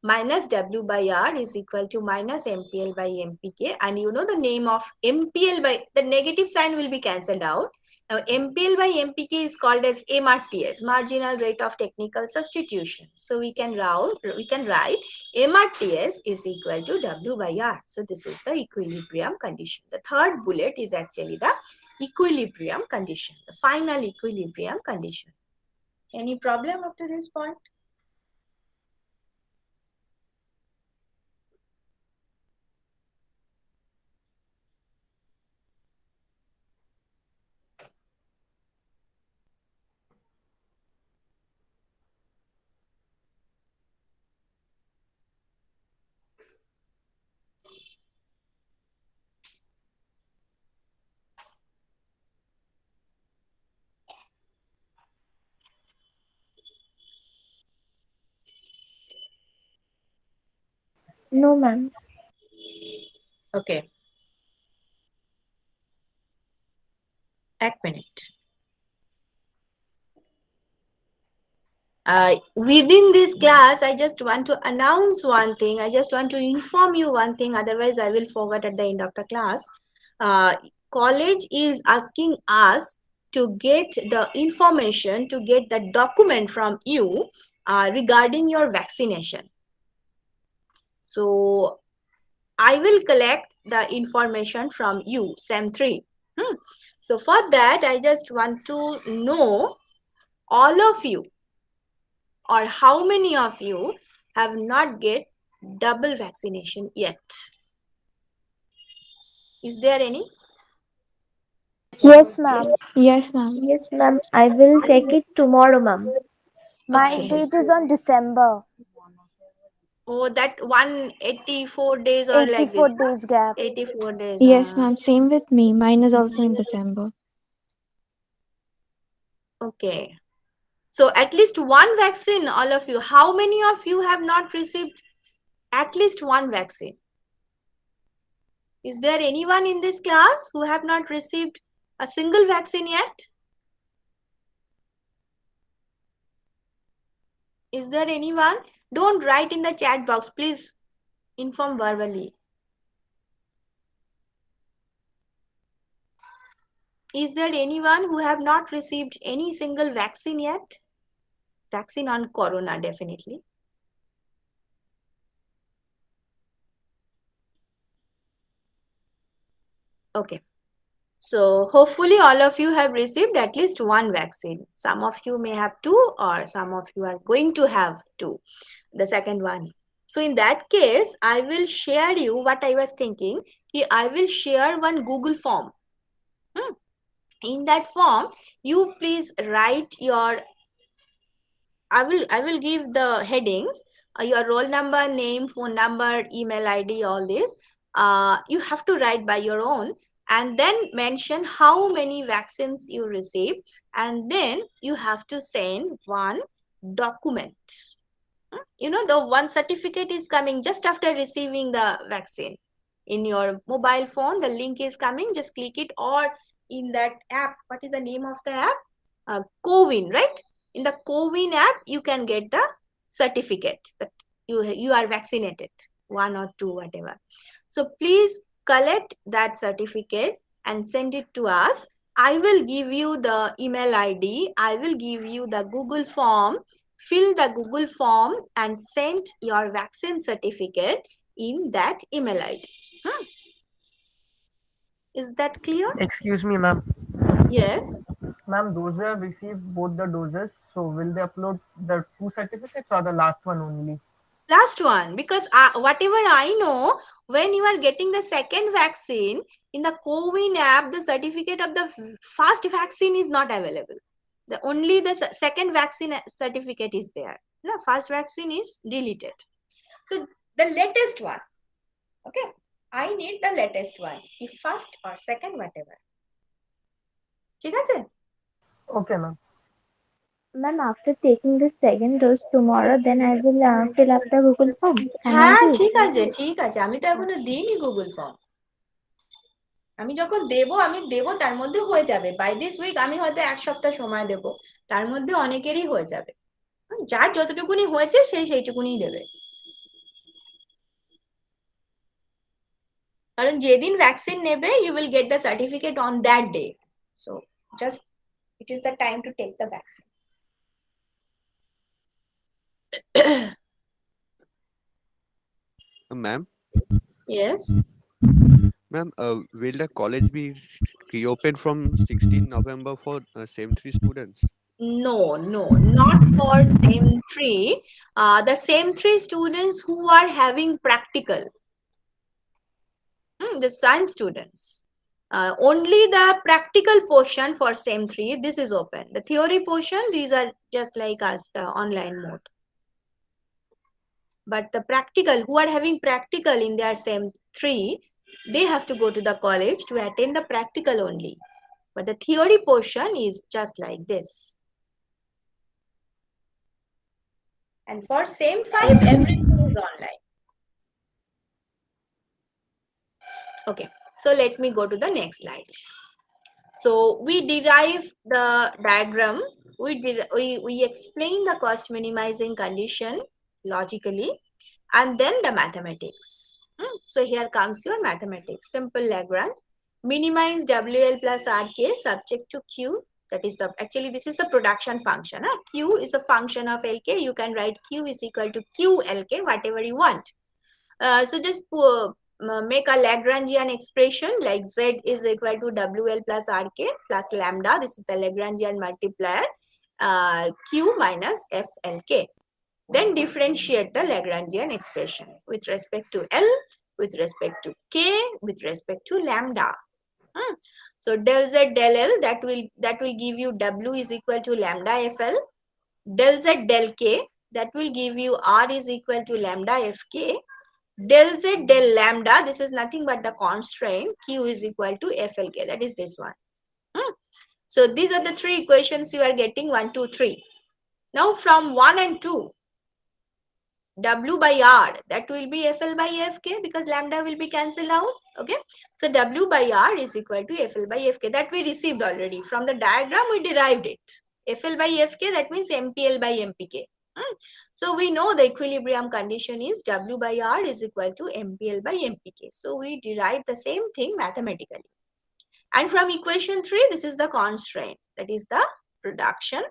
minus W by R is equal to minus MPL by MPK. And you know the name of MPL by, the negative sign will be cancelled out. Now, MPL by MPK is called as MRTS, marginal rate of technical substitution. So we can write MRTS is equal to W by R. So this is the equilibrium condition. The third bullet is actually the equilibrium condition, the final equilibrium condition. Any problem up to this point? No, ma'am. Okay. এক minute. Within this class, I just want to announce one thing. I just want to inform you one thing. Otherwise, I will forget at the end of the class. College is asking us to get the information, to get the document from you regarding your vaccination. So I will collect the information from you, SEM 3. So for that, I just want to know all of you, or how many of you have not get double vaccination yet? Is there any? Yes, ma'am. Yes, ma'am. Yes, ma'am. I will take it tomorrow, ma'am. My Okay. date is on December. Oh, that 184 days or like 84 this? days gap. 84 days. Yes, ma'am. Same with me. Mine is also in December. Okay. So at least one vaccine, all of you. How many of you have not received at least one vaccine? Is there anyone in this class who have not received a single vaccine yet? Is there anyone? Don't write in the chat box. Please inform verbally. Is there anyone who have not received any single vaccine yet? Vaccine on corona, definitely. Okay. So hopefully all of you have received at least one vaccine. Some of you may have two, or some of you are going to have two, the second one. So in that case, I will share you what I was thinking. I will share one Google form. In that form, you please write your, I will give the headings, your roll number, name, phone number, email ID, all this. You have to write by your own, and then mention how many vaccines you receive, and then you have to send one document. You know, the one certificate is coming just after receiving the vaccine. In your mobile phone, the link is coming, just click it, or in that app, what is the name of the app? CoWIN, right? In the CoWIN app, you can get the certificate that you are vaccinated, 1 or 2, whatever. So please collect that certificate and send it to us. I will give you the email ID. I will give you the Google form. Fill the Google form and send your vaccine certificate in that email ID. Is that clear? Excuse me, ma'am. Yes. Ma'am, those who have received both the doses, so will they upload the 2 certificates or the last one only? Last one, because whatever I know, when you are getting the second vaccine, in the CoWIN app, the certificate of the first vaccine is not available. Only the second vaccine certificate is there. The first vaccine is deleted. So the latest one, okay? I need the latest one, if first or second, whatever. ঠিক আছে? Okay, ma'am. Ma'am, after taking the second dose tomorrow, then I will fill up the Google form. Can I হ্যাঁ do it? ঠিক আছে আমি তো এখনো দিইনি Google form. আমি যখন আমি দেব তার মধ্যে হয়ে যাবে। বাই দিস উইক আমি হয়তো 1 সপ্তাহ সময় দেব, তার মধ্যে অনেকেরই হয়ে যাবে। যার যতটুকুনি হয়েছে সেইটুকুনি দেবে। কারণ যেদিন ভ্যাকসিন নেবে you will get the certificate on that day, so just it is the time to take the vaccine. Ma'am, Yes. ma'am, will the college be reopened from 16 November for SEM 3 students? No, not for SEM 3. The SEM 3 students who are having practical, the science students, only the practical portion for SEM 3, this is open. The theory portion, these are just like us, the online mode. But the practical, who are having practical in their SEM 3, they have to go to the college to attend the practical only. But the theory portion is just like this. And for SEM 5, everything is online. Okay, so let me go to the next slide. So we derive the diagram, we explain the cost minimizing condition logically, and then the mathematics. So here comes your mathematics. Simple Lagrange. Minimize WL plus RK subject to Q. That is actually this is the production function. Q is a function of LK. You can write Q is equal to QLK, whatever you want. So just make a Lagrangian expression like Z is equal to WL plus RK plus lambda. This is the Lagrangian multiplier, Q minus FLK. Then differentiate the Lagrangian expression with respect to L, with respect to K, with respect to lambda. So del Z del L, that will give you W is equal to lambda FL. Del Z del K, that will give you R is equal to lambda FK. Del Z del lambda, this is nothing but the constraint, Q is equal to FLK, that is this one. So these are the three equations you are getting, 1, 2, 3. Now from 1 and 2, W by R, that will be FL by FK because lambda will be cancelled out. Okay, so W by R is equal to FL by FK, that we received already. From the diagram, we derived it. FL by FK, that means MPL by MPK. So we know the equilibrium condition is W by R is equal to MPL by MPK. So we derive the same thing mathematically. And from equation 3, this is the constraint, that is the production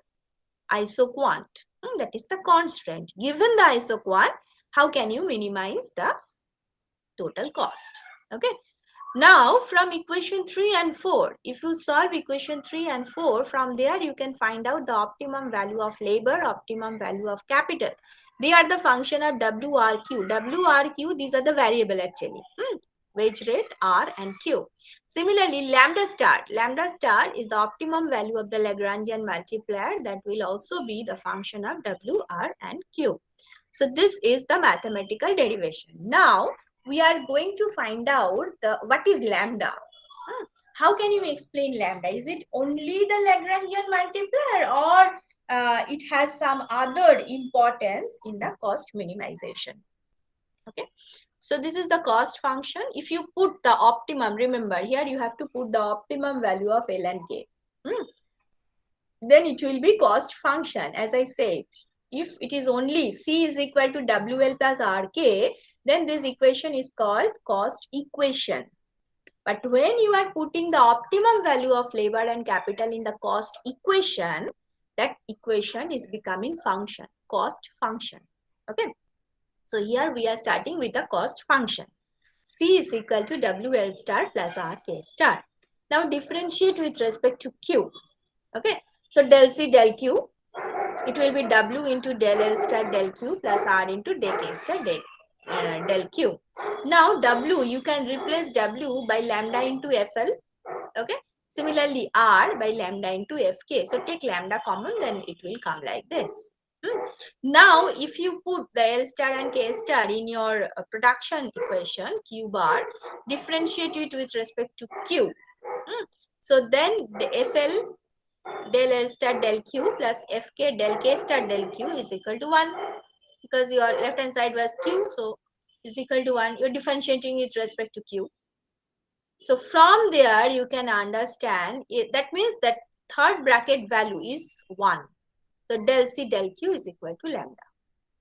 isoquant. That is the constraint. Given the isoquant, how can you minimize the total cost? Okay. Now from equation 3 and 4, if you solve equation 3 and 4, from there you can find out the optimum value of labor, optimum value of capital. They are the function of WRQ. WRQ, these are the variable actually. Wage rate, R and Q. Similarly, lambda star is the optimum value of the Lagrangian multiplier, that will also be the function of W, R and Q. So this is the mathematical derivation. Now we are going to find out what is lambda. How can you explain lambda? Is it only the Lagrangian multiplier, or it has some other importance in the cost minimization? Okay, so this is the cost function. If you put the optimum, remember here you have to put the optimum value of L and K. Then it will be cost function. As I said, if it is only C is equal to WL plus RK, then this equation is called cost equation. But when you are putting the optimum value of labor and capital in the cost equation, that equation is becoming function, cost function. Okay. So here we are starting with the cost function. C is equal to WL star plus RK star. Now differentiate with respect to Q. Okay. So del C del Q, it will be W into del L star del Q plus R into del K star del Q. Now W, you can replace W by lambda into FL. Okay. Similarly, R by lambda into FK. So take lambda common, then it will come like this. Now, if you put the L star and K star in your production equation, Q bar, differentiate it with respect to Q. So then the FL Del L star del Q plus Fk del K star del Q is equal to 1, because your left hand side was Q, so is equal to 1. You're differentiating with respect to Q. So from there you can understand that means that third bracket value is 1. So del C del Q is equal to lambda.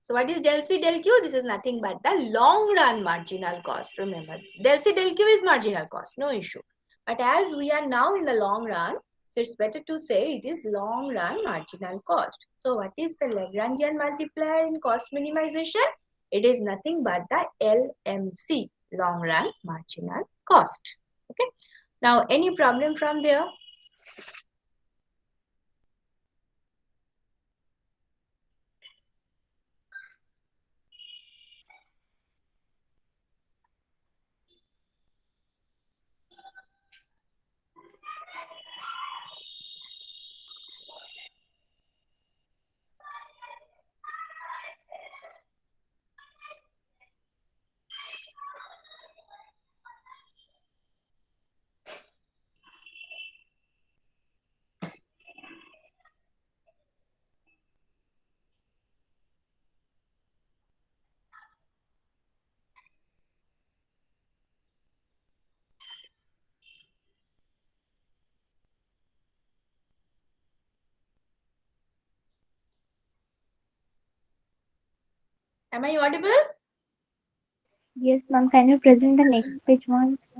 So what is del C del Q? This is nothing but the long run marginal cost. Remember, del C del Q is marginal cost, no issue. But as we are now in the long run, so it's better to say it is long run marginal cost. So what is the Lagrangian multiplier in cost minimization? It is nothing but the LMC, long run marginal cost. Okay. Now, any problem from there? Am I audible? Yes, ma'am. Can you present the next page once?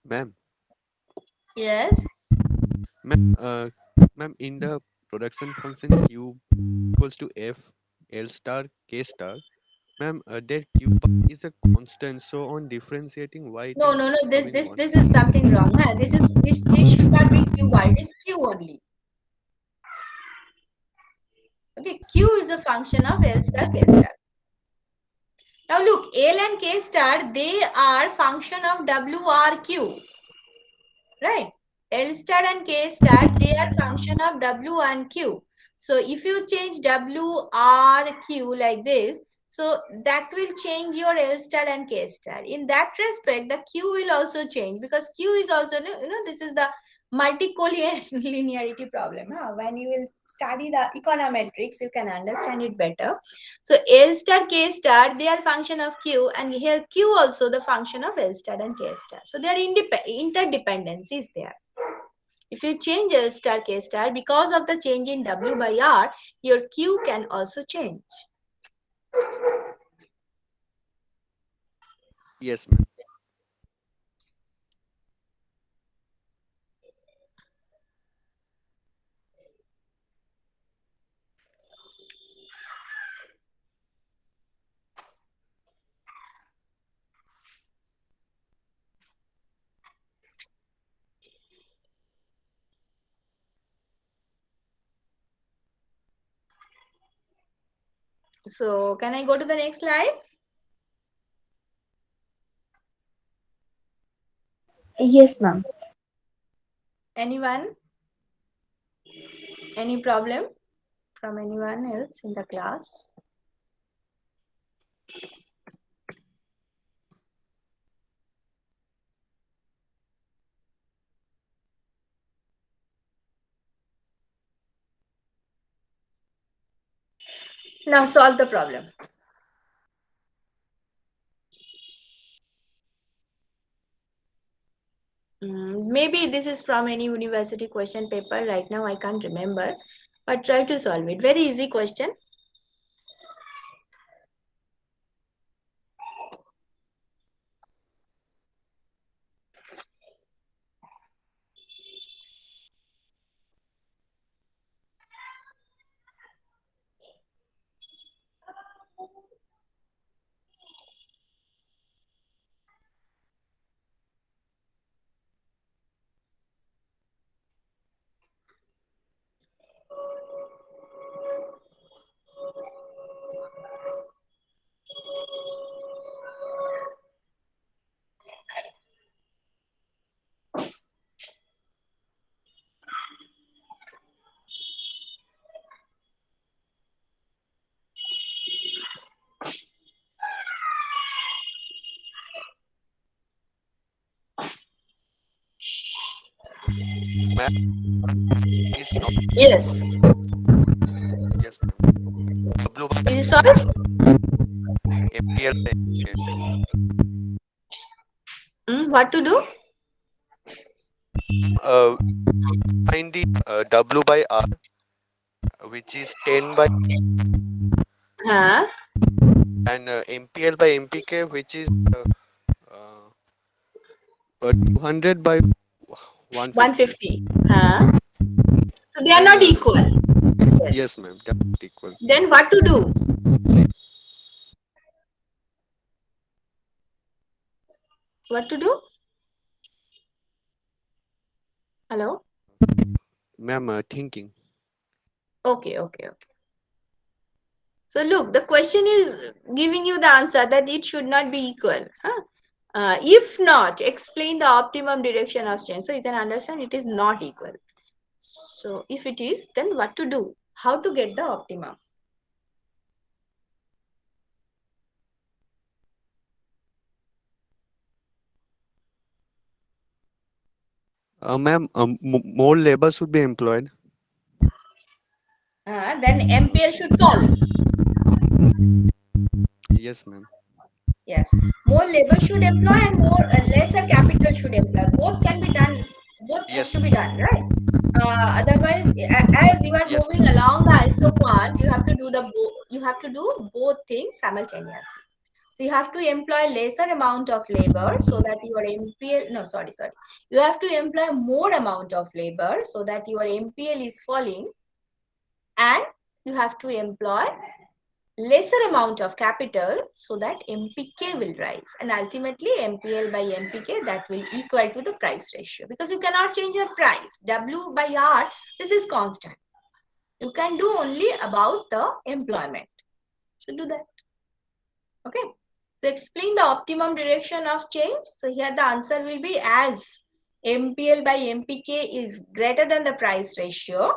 Ma'am, Yes. ma'am, ma'am, in the production function Q equals to F L star K star, ma'am, that Q bar is a constant. So on differentiating, why it No, is no, no. This becoming this one? this is something wrong. Huh? This should not be Q bar. It is Q only. Okay, Q is a function of L star K star. Now look, L and K star, they are function of WRQ, right? L star and K star, they are function of W and Q. So if you change WRQ like this, so that will change your L star and K star. In that respect, the Q will also change, because Q is also, this is the multicollinearity problem. Huh? When you will study the econometrics, you can understand it better. So L star, K star, they are function of Q, and here Q also the function of L star and K star. So their interdependence is there. If you change L star K star, because of the change in W by R, your Q can also change. Yes, ma'am. So can I go to the next slide? Yes, ma'am. Anyone? Any problem from anyone else in the class? Now solve the problem. Maybe this is from any university question paper. Right now I can't remember, but try to solve it. Very easy question. ma'am, is not. Yes. Yes, ma'am. W by Will you solve? MPL by MPK. What to do? Uh, find the W by R, which is 10 by, Huh? and MPL by MPK, which is uh, 200 by 150. 150. Huh? So they are And not equal. Yes. yes, ma'am, they're not equal. Then what to do? What to do? Hello? Ma'am, thinking. Okay. So look, the question is giving you the answer that it should not be equal. Huh? If not, explain the optimum direction of change. So you can understand it is not equal. So if it is, then what to do? How to get the optimum? Ma'am, more labor should be employed. Then MPL should fall. Yes, ma'am. Yes, more labor should employ and lesser capital should employ. Both can be done. Both has Yes. to be done, right? Otherwise, as you are Yes. moving along the isoquant, you have to do both things simultaneously. So you have to employ lesser amount of labor so that your MPL. No, sorry. You have to employ more amount of labor so that your MPL is falling, and you have to employ lesser amount of capital so that MPK will rise, and ultimately MPL by MPK, that will equal to the price ratio, because you cannot change the price. W by R, this is constant. You can do only about the employment. So do that. Okay. So explain the optimum direction of change. So here the answer will be as MPL by MPK is greater than the price ratio.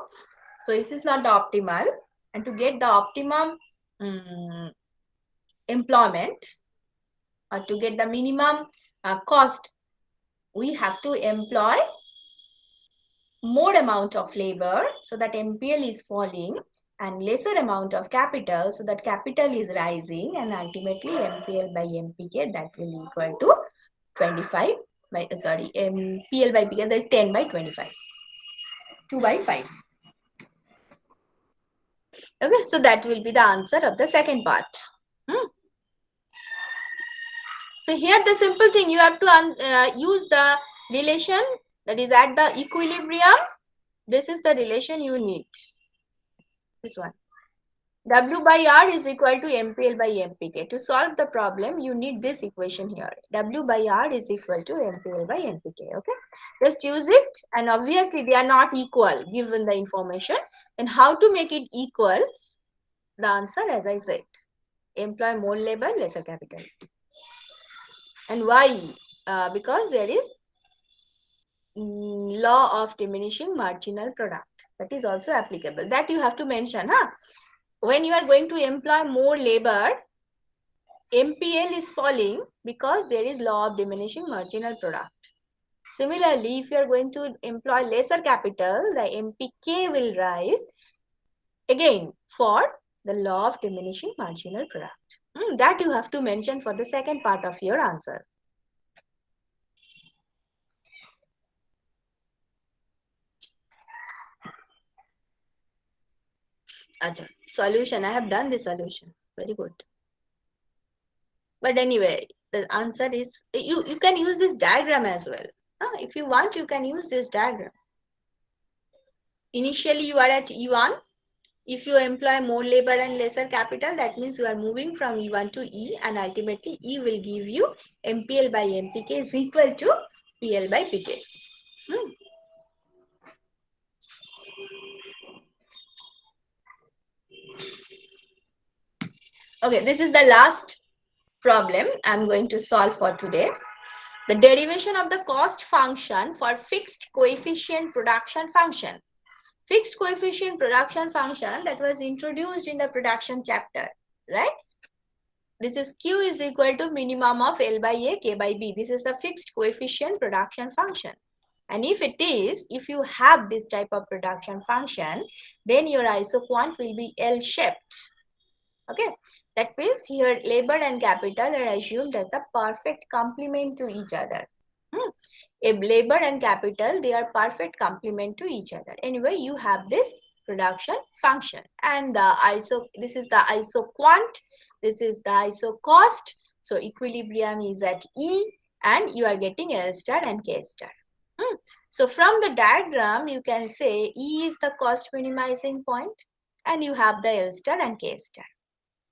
So this is not the optimal. And to get the optimum employment, or to get the minimum cost, we have to employ more amount of labor so that MPL is falling, and lesser amount of capital so that capital is rising, and ultimately MPL by MPK, that will equal to 25 by MPL by PK, that 10 by 25, 2 by 5. Okay, so that will be the answer of the second part. So here the simple thing, you have to use the relation that is at the equilibrium. This is the relation you need. This one. W by R is equal to MPL by MPK. To solve the problem, you need this equation here. W by R is equal to MPL by MPK. Okay. Just use it. And obviously they are not equal given the information. And how to make it equal? The answer, as I said, employ more labor, lesser capital. And why? Because there is law of diminishing marginal product. That is also applicable. That you have to mention. When you are going to employ more labor, MPL is falling because there is law of diminishing marginal product. Similarly, if you are going to employ lesser capital, the MPK will rise again for the law of diminishing marginal product. That you have to mention for the second part of your answer. Achha, solution. I have done the solution. Very good. But anyway, the answer is, you can use this diagram as well. If you want, you can use this diagram. Initially, you are at E1. If you employ more labor and lesser capital, that means you are moving from E1 to E, and ultimately E will give you MPL by MPK is equal to PL by PK. Okay, this is the last problem I'm going to solve for today. The derivation of the cost function for fixed coefficient production function. Fixed coefficient production function that was introduced in the production chapter, right? This is Q is equal to minimum of L by A, K by B. This is the fixed coefficient production function. And if it is, if you have this type of production function, then your isoquant will be L-shaped. Okay, that means here labor and capital are assumed as the perfect complement to each other. If labor and capital, they are perfect complement to each other. Anyway, you have this production function, and this is the isoquant, this is the isocost. So equilibrium is at E, and you are getting L star and K star. So from the diagram, you can say E is the cost minimizing point, and you have the L star and K star.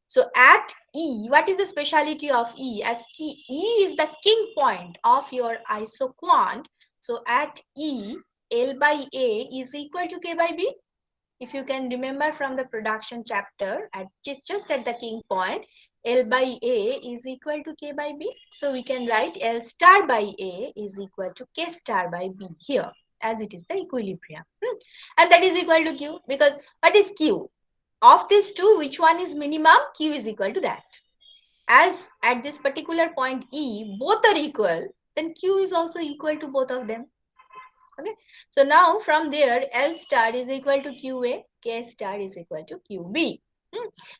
So at E, what is the speciality of E? As E is the king point of your isoquant. So at E, L by A is equal to K by B. If you can remember from the production chapter, at just at the king point, L by A is equal to K by B. So we can write L star by A is equal to K star by B here, as it is the equilibrium. And that is equal to Q, because what is Q? Of these two, which one is minimum? Q is equal to that. As at this particular point E, both are equal, then Q is also equal to both of them. Okay. So now from there, L star is equal to QA, K star is equal to QB.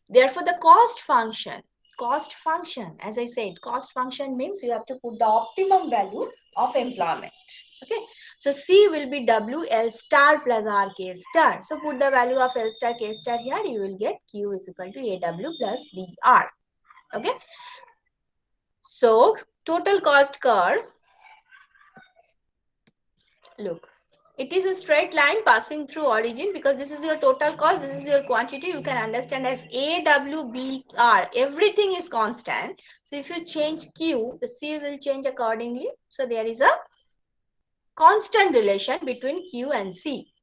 Therefore, the cost function, as I said, cost function means you have to put the optimum value of employment. Okay, so C will be W L star plus R K star. So put the value of L star K star here, you will get Q is equal to AW plus BR. Okay, so total cost curve, look, it is a straight line passing through origin, because this is your total cost, this is your quantity. You can understand as AWBR, everything is constant. So if you change Q, the C will change accordingly. So there is a constant relation between Q and C.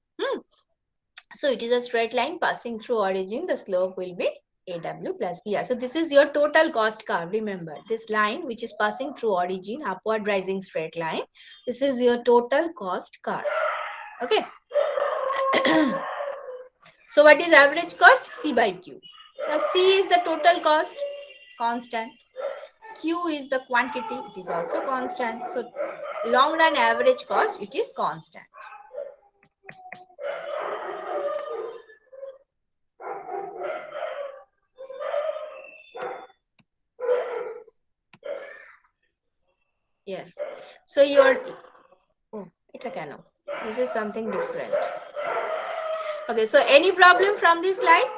So it is a straight line passing through origin. The slope will be AW plus BR. So this is your total cost curve. Remember, this line which is passing through origin, upward rising straight line, this is your total cost curve. Okay. So what is average cost? C by Q. Now C is the total cost, constant. Q is the quantity, it is also constant. So long run average cost, it is constant. Yes. So your, oh, this is something different. Okay, so any problem from this slide?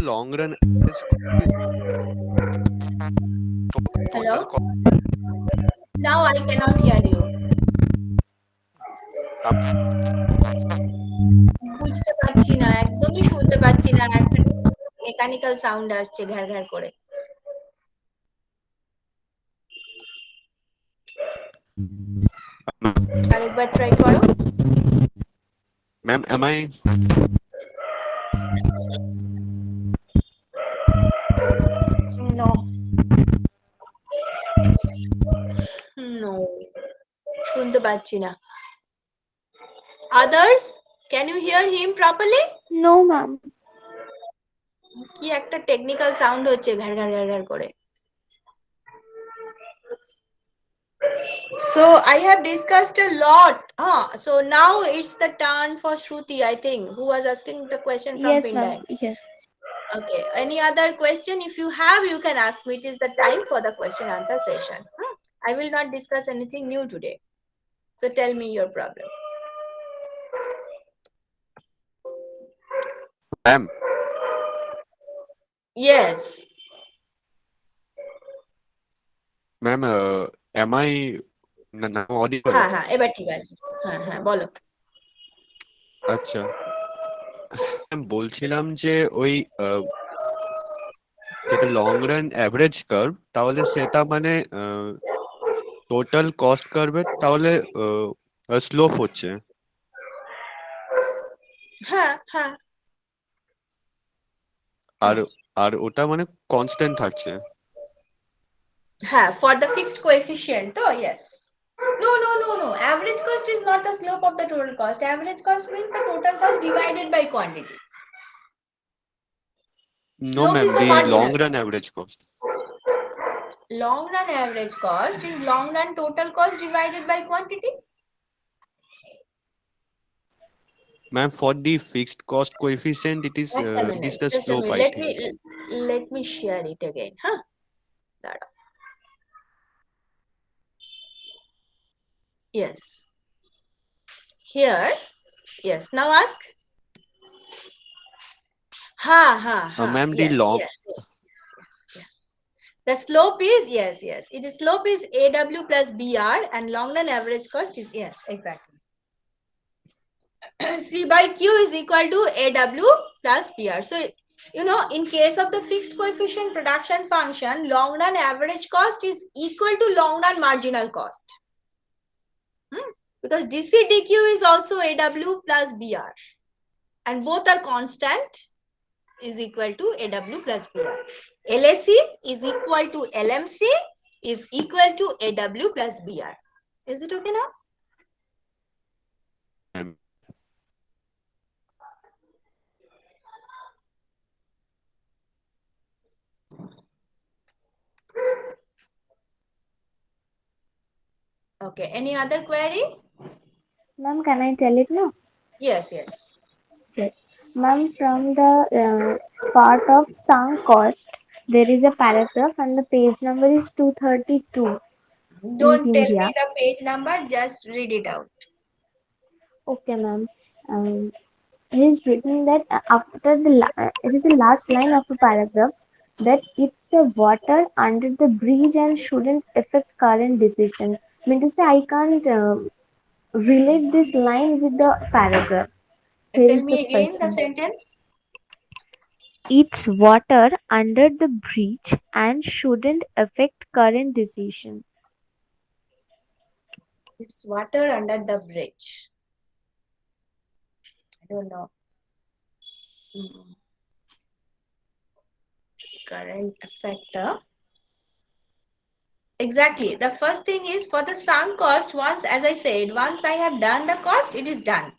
Long run average Hello? total cost. Now I cannot hear you. বুঝতে পারছি না, একদমই শুনতে পাচ্ছি না, একটা mechanical sound আসছে ঘ্যাড় ঘ্যাড় করে। আরেকবার ট্রাই করো। Ma'am, am I? No. No. শুনতে পাচ্ছি না। Others, can you hear him properly? No, ma'am. কি একটা টেকনিক্যাল সাউন্ড হচ্ছে ঘ্যাড় ঘ্যাড় ঘ্যাড় ঘ্যাড় করে। So I have discussed a lot. So now it's the turn for Shruti, I think, who was asking the question from Yes, Pindai. ma'am. Yes. Okay. Any other question? If you have, you can ask me. It is the time for the question answer session. I will not discuss anything new today. So tell me your problem. Ma'am, Yes. ma'am, am I now audible? হ্যাঁ হ্যাঁ এবার ঠিক আছে, হ্যাঁ হ্যাঁ বলো। আচ্ছা, বলছিলাম যে ওই যেটা লং রান অ্যাভারেজ কার্ভ, তাহলে সেটা মানে টোটাল কস্ট কার্ভের তাহলে স্লোপ হচ্ছে। হ্যাঁ হ্যাঁ। আর ওটা মানে কনস্ট্যান্ট থাকছে। হ্যাঁ, ফর দ্য ফিক্সড কোএফিসিয়েন্ট তো, yes. No. Average cost is not the slope of the total cost. Average cost means the total cost divided by quantity. No, Slope is ma'am, the the marginal. long run average cost. Long run average cost is long run total cost divided by quantity. Ma'am, for the fixed cost coefficient, it is Just a minute. the Just a slope, minute. I think. Let me share it again. Huh? That. Yes. Here. Yes. Now ask. Ma'am, the Yes. long The slope is yes. It is slope is AW plus BR and long run average cost is yes, exactly. C by Q is equal to AW plus BR. So in case of the fixed coefficient production function, long run average cost is equal to long run marginal cost. Because dc dq is also AW plus BR and both are constant is equal to AW plus BR. LAC is equal to LMC is equal to AW plus BR. Is it okay now? ma'am. Okay. Any other query? Ma'am, can I tell it now? Yes. Yes. Ma'am, from the part of sunk cost, there is a paragraph and the page number is 232 in Don't tell India. me the page number, just read it out. Okay, ma'am. It is written that after it is the last line of the paragraph that it's a water under the bridge and shouldn't affect current decision. I mean to say, I can't relate this line with the paragraph. Here Tell is the me again the question. sentence. It's water under the bridge and shouldn't affect current decision. It's water under the bridge. I don't know. Current affector. Exactly. The first thing is for the sunk cost, once, as I said, once I have done the cost, it is done.